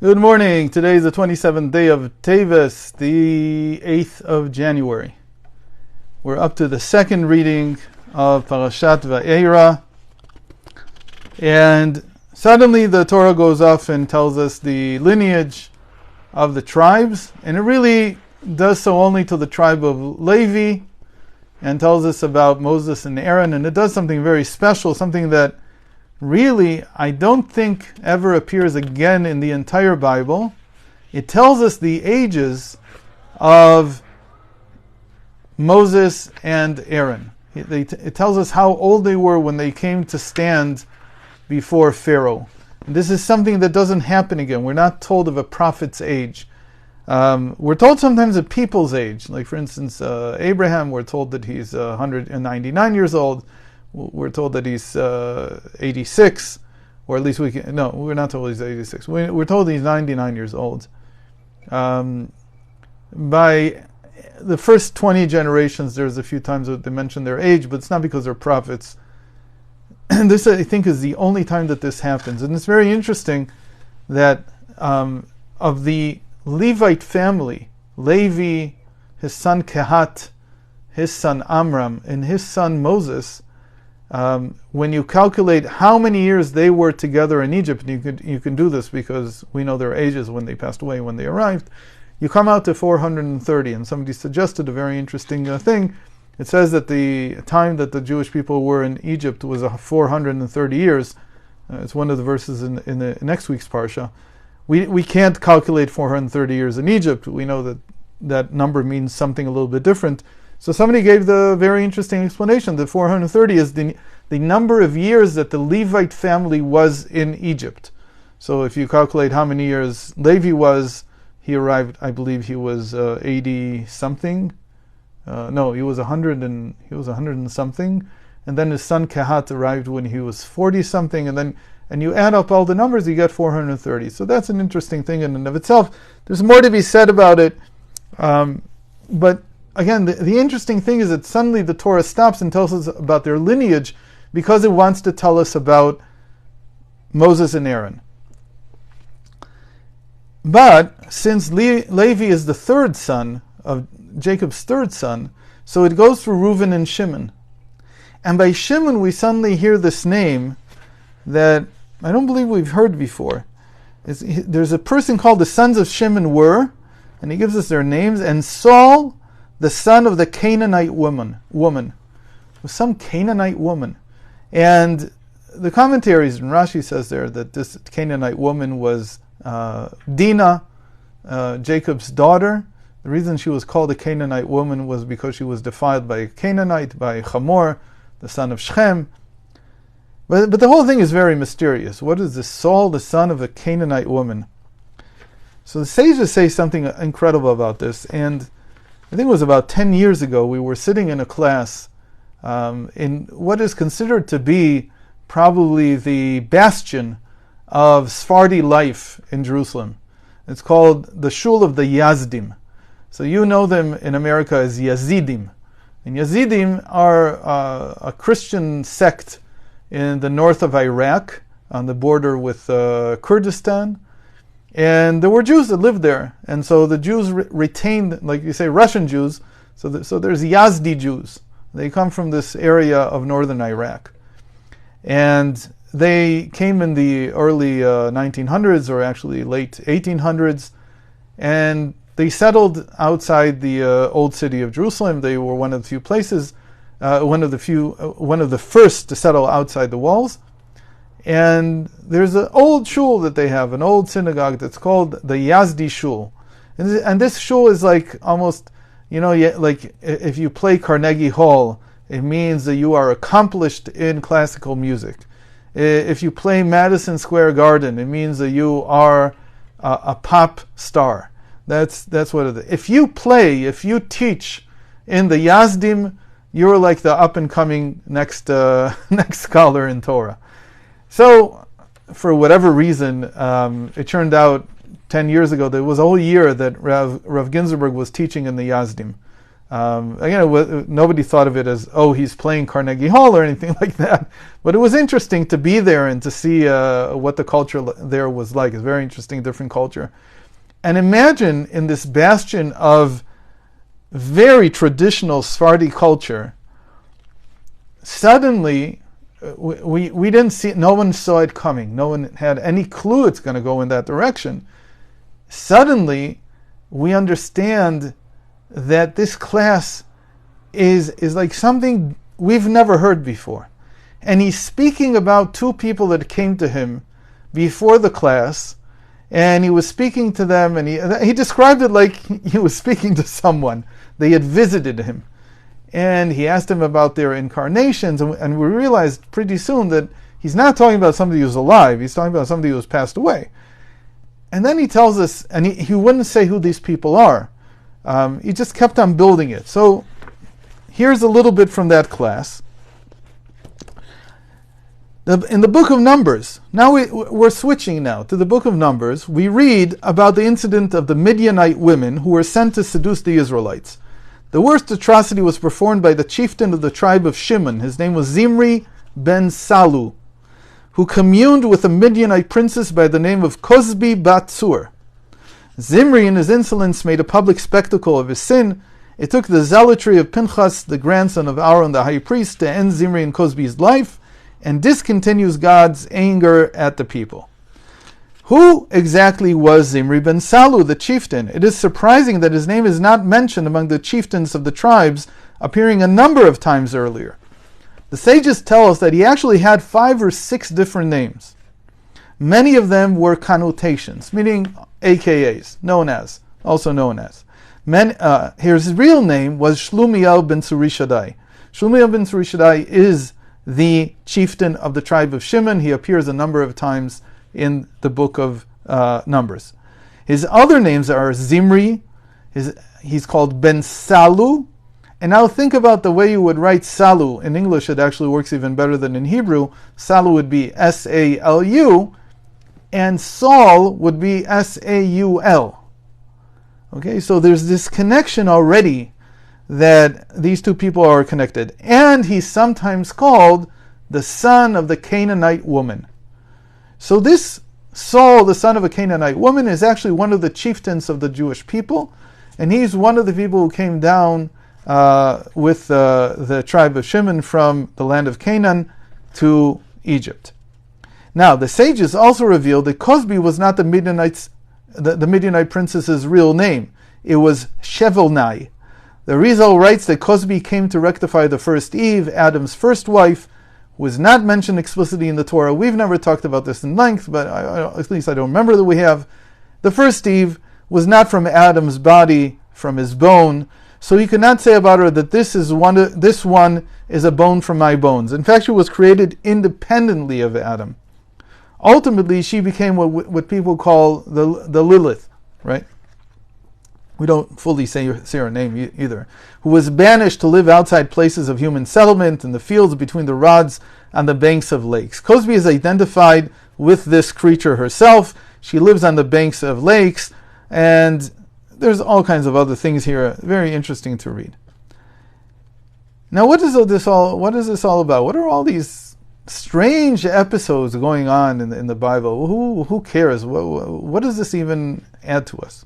Good morning. Today is the 27th day of Teves, the 8th of January. We're up to the second reading of Parashat Va'era. And suddenly the Torah goes off and tells us the lineage of the tribes. And it really does so only to the tribe of Levi and tells us about Moses and Aaron. And it does something very special, something that really, I don't think ever appears again in the entire Bible. It tells us the ages of Moses and Aaron. It tells us how old they were when they came to stand before Pharaoh. And this is something that doesn't happen again. We're not told of a prophet's age. We're told sometimes of people's age. Like, for instance, Abraham, we're told that he's 199 years old. We're told that he's 86, or at least we're not told he's 86. We're told he's 99 years old. By the first 20 generations, there's a few times that they mention their age, but it's not because they're prophets. And this, I think, is the only time that this happens. And it's very interesting that of the Levite family, Levi, his son Kehat, his son Amram, and his son Moses, when you calculate how many years they were together in Egypt, and you can do this because we know their ages when they passed away, when they arrived, you come out to 430. And somebody suggested a very interesting thing. It says that the time that the Jewish people were in Egypt was 430 years. It's one of the verses in the next week's parsha. We can't calculate 430 years in Egypt. We know that that number means something a little bit different. So somebody gave the very interesting explanation that 430 is the number of years that the Levite family was in Egypt. So if you calculate how many years Levi was, he arrived, I believe he was 80 something. No, he was 100 and something. And then his son Kehat arrived when he was 40 something, and you add up all the numbers, you get 430. So that's an interesting thing in and of itself. There's more to be said about it, but again, the interesting thing is that suddenly the Torah stops and tells us about their lineage because it wants to tell us about Moses and Aaron. But since Levi is the third son of Jacob's third son, so it goes through Reuben and Shimon. And by Shimon we suddenly hear this name that I don't believe we've heard before. There's a person called the sons of Shimon were, and he gives us their names, and Saul, the son of the Canaanite woman, was some Canaanite woman. And the commentaries, and Rashi says there that this Canaanite woman was Dinah, Jacob's daughter. The reason she was called a Canaanite woman was because she was defiled by a Canaanite, by Hamor, the son of Shechem. But the whole thing is very mysterious. What is this Saul, the son of a Canaanite woman? So the sages say something incredible about this, and I think it was about 10 years ago, we were sitting in a class in what is considered to be probably the bastion of Sephardi life in Jerusalem. It's called the Shul of the Yazdim. So you know them in America as Yazidim. And Yazidim are a Christian sect in the north of Iraq, on the border with Kurdistan. And there were Jews that lived there. And so the Jews retained, like you say, Russian Jews. So there's Yazdi Jews. They come from this area of northern Iraq. And they came in the early 1900s, or actually late 1800s. And they settled outside the old city of Jerusalem. They were one of the few places, one of the first to settle outside the walls. And there's an old shul that they have, an old synagogue that's called the Yazdi Shul. And this shul is like almost, like if you play Carnegie Hall, it means that you are accomplished in classical music. If you play Madison Square Garden, it means that you are a pop star. That's what it is. If you teach in the Yazdim, you're like the up-and-coming next scholar in Torah. So, for whatever reason, it turned out 10 years ago, there was a whole year that Rav Ginsburg was teaching in the Yazdim. Again, nobody thought of it as, oh, he's playing Carnegie Hall or anything like that. But it was interesting to be there and to see what the culture there was like. It's very interesting, different culture. And imagine in this bastion of very traditional Sephardi culture, suddenly we didn't see it, no one saw it coming. No one had any clue it's going to go in that direction. Suddenly, we understand that this class is like something we've never heard before. And he's speaking about two people that came to him before the class, and he was speaking to them, and he described it like he was speaking to someone. They had visited him. And he asked him about their incarnations, and we realized pretty soon that he's not talking about somebody who's alive, he's talking about somebody who's passed away. And then he tells us, and he wouldn't say who these people are. He just kept on building it. So here's a little bit from that class. In the book of Numbers, now we're switching now to the book of Numbers, we read about the incident of the Midianite women who were sent to seduce the Israelites. The worst atrocity was performed by the chieftain of the tribe of Shimon. His name was Zimri ben Salu, who communed with a Midianite princess by the name of Kozbi bat Zur. Zimri, in his insolence, made a public spectacle of his sin. It took the zealotry of Pinchas, the grandson of Aaron the high priest, to end Zimri and Kozbi's life, and discontinues God's anger at the people. Who exactly was Zimri ben Salu, the chieftain? It is surprising that his name is not mentioned among the chieftains of the tribes, appearing a number of times earlier. The sages tell us that he actually had 5 or 6 different names. Many of them were connotations, meaning AKAs, also known as. His real name was Shlumiel ben Surishadai. Shlumiel ben Surishadai is the chieftain of the tribe of Shimon. He appears a number of times in the book of Numbers. His other names are Zimri, he's called Ben Salu, and now think about the way you would write Salu. In English it actually works even better than in Hebrew. Salu would be S-A-L-U, and Saul would be S-A-U-L. Okay, so there's this connection already that these two people are connected. And he's sometimes called the son of the Canaanite woman. So this Saul, the son of a Canaanite woman, is actually one of the chieftains of the Jewish people, and he's one of the people who came down with the tribe of Shimon from the land of Canaan to Egypt. Now, the sages also revealed that Kozbi was not the Midianite princess's real name. It was Shevelnai. The Rizal writes that Kozbi came to rectify the first Eve, Adam's first wife, was not mentioned explicitly in the Torah. We've never talked about this in length, but at least I don't remember that we have. The first Eve was not from Adam's body, from his bone, so you could not say about her that this one is a bone from my bones. In fact, she was created independently of Adam. Ultimately, she became what people call the Lilith, right? We don't fully say her name either, who was banished to live outside places of human settlement in the fields between the rods on the banks of lakes. Kozbi is identified with this creature herself. She lives on the banks of lakes, and there's all kinds of other things here. Very interesting to read. Now, what is this all about? What are all these strange episodes going on in the Bible? Who cares? What does this even add to us?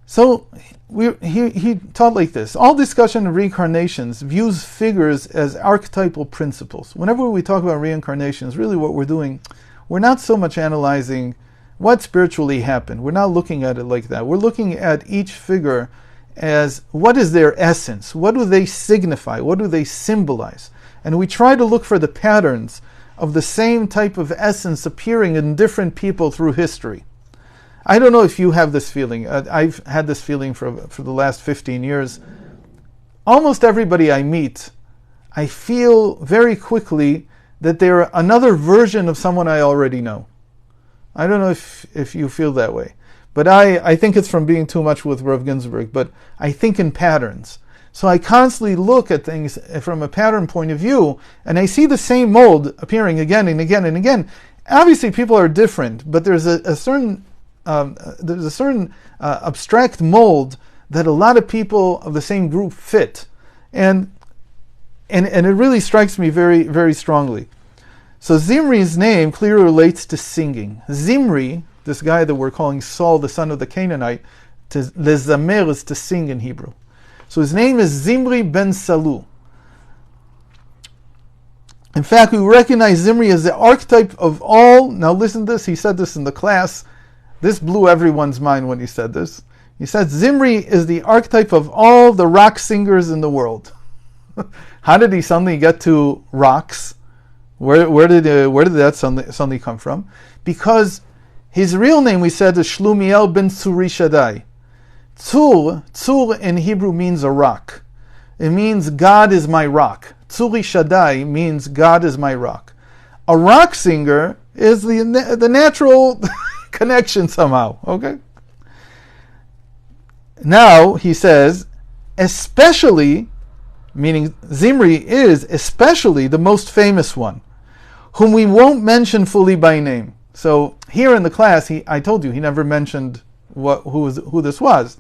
So he taught like this. All discussion of reincarnations views figures as archetypal principles. Whenever we talk about reincarnations, really what we're doing, we're not so much analyzing what spiritually happened. We're not looking at it like that. We're looking at each figure as what is their essence? What do they signify? What do they symbolize? And we try to look for the patterns of the same type of essence appearing in different people through history. I don't know if you have this feeling. I've had this feeling for the last 15 years. Almost everybody I meet, I feel very quickly that they're another version of someone I already know. I don't know if you feel that way. But I think it's from being too much with Rav Ginsburg, but I think in patterns. So I constantly look at things from a pattern point of view, and I see the same mold appearing again and again and again. Obviously people are different, but there's a certain abstract mold that a lot of people of the same group fit. And it really strikes me very, very strongly. So Zimri's name clearly relates to singing. Zimri, this guy that we're calling Saul, the son of the Canaanite, lezamer is to sing in Hebrew. So his name is Zimri ben Salu. In fact, we recognize Zimri as the archetype of all. Now listen to this, he said this in the class. This blew everyone's mind when he said this. He said Zimri is the archetype of all the rock singers in the world. How did he suddenly get to rocks? Where did that suddenly come from? Because his real name, we said, is Shlumiel ben Tzuri Shaddai. Tzur in Hebrew means a rock. It means God is my rock. Tzuri Shaddai means God is my rock. A rock singer is the natural connection somehow, okay? Now, he says, especially, meaning Zimri is especially the most famous one, whom we won't mention fully by name. So here in the class, I told you he never mentioned who this was,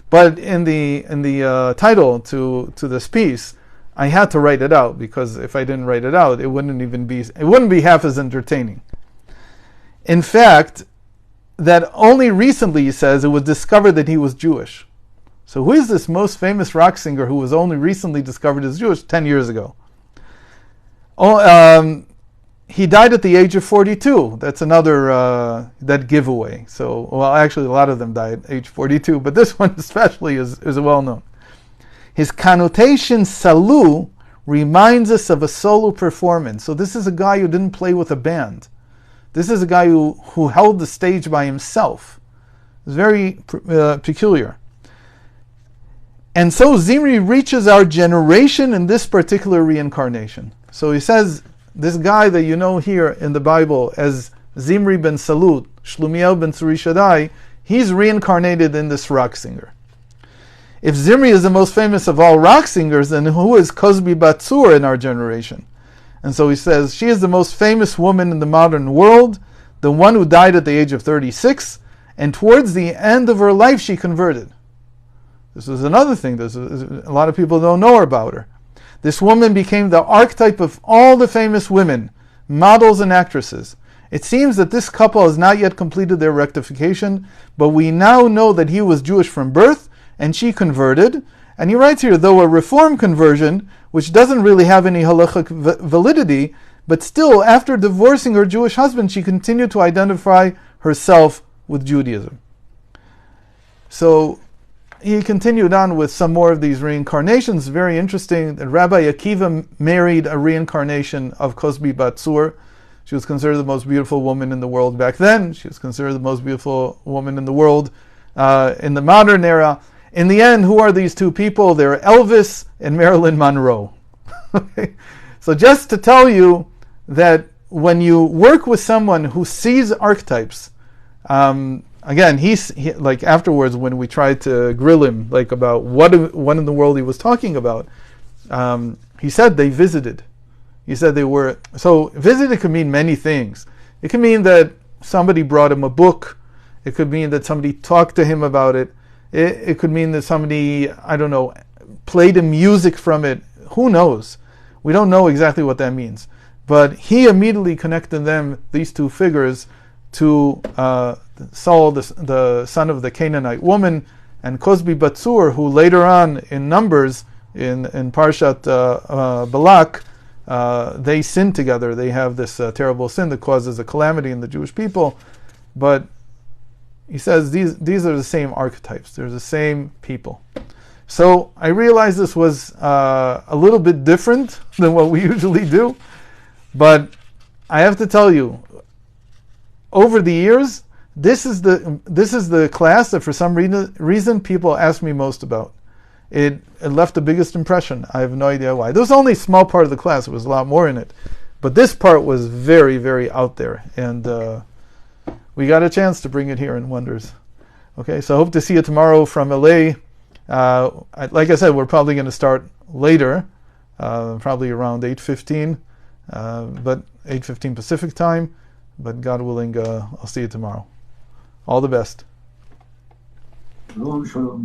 but in the title to this piece, I had to write it out, because if I didn't write it out, it wouldn't be half as entertaining. In fact, that only recently, he says, it was discovered that he was Jewish. So who is this most famous rock singer who was only recently discovered as Jewish 10 years ago? He died at the age of 42. That's another that giveaway. So, well, actually, a lot of them died at age 42, but this one especially is well known. His connotation, salu, reminds us of a solo performance. So this is a guy who didn't play with a band. This is a guy who held the stage by himself. It's very peculiar. And so Zimri reaches our generation in this particular reincarnation. So he says, this guy that you know here in the Bible as Zimri ben Salut, Shlumiel ben Tzuri Shaddai, he's reincarnated in this rock singer. If Zimri is the most famous of all rock singers, then who is Cosbi Batsur in our generation? And so he says, she is the most famous woman in the modern world, the one who died at the age of 36, and towards the end of her life she converted. This is another thing. A lot of people don't know about her. This woman became the archetype of all the famous women, models and actresses. It seems that this couple has not yet completed their rectification, but we now know that he was Jewish from birth, and she converted. And he writes here, though a reform conversion, which doesn't really have any halachic validity, but still, after divorcing her Jewish husband, she continued to identify herself with Judaism. So he continued on with some more of these reincarnations. Very interesting that Rabbi Akiva married a reincarnation of Cosbi Batsur. She was considered the most beautiful woman in the world back then. She was considered the most beautiful woman in the world in the modern era. In the end, who are these two people? They're Elvis and Marilyn Monroe. Okay? So just to tell you that when you work with someone who sees archetypes, again, he like afterwards when we tried to grill him like about what in the world he was talking about, he said they visited. He said they were, so visited could mean many things. It could mean that somebody brought him a book. It could mean that somebody talked to him about it. It could mean that somebody, I don't know, played him music from it. Who knows? We don't know exactly what that means. But he immediately connected them, these two figures, to Saul, the son of the Canaanite woman, and Cosbi Batsur, who later on in Numbers, in Parshat Balak, they sin together. They have this terrible sin that causes a calamity in the Jewish people. But he says these are the same archetypes. They're the same people. So I realized this was a little bit different than what we usually do. But I have to tell you, over the years, this is the class that for some reason people ask me most about. It left the biggest impression. I have no idea why. There was only a small part of the class. There was a lot more in it. But this part was very, very out there. And we got a chance to bring it here in Wonders. Okay, so I hope to see you tomorrow from LA. Like I said, we're probably going to start later, probably around 8:15, but 8:15 Pacific time. But God willing, I'll see you tomorrow. All the best. Shalom, shalom.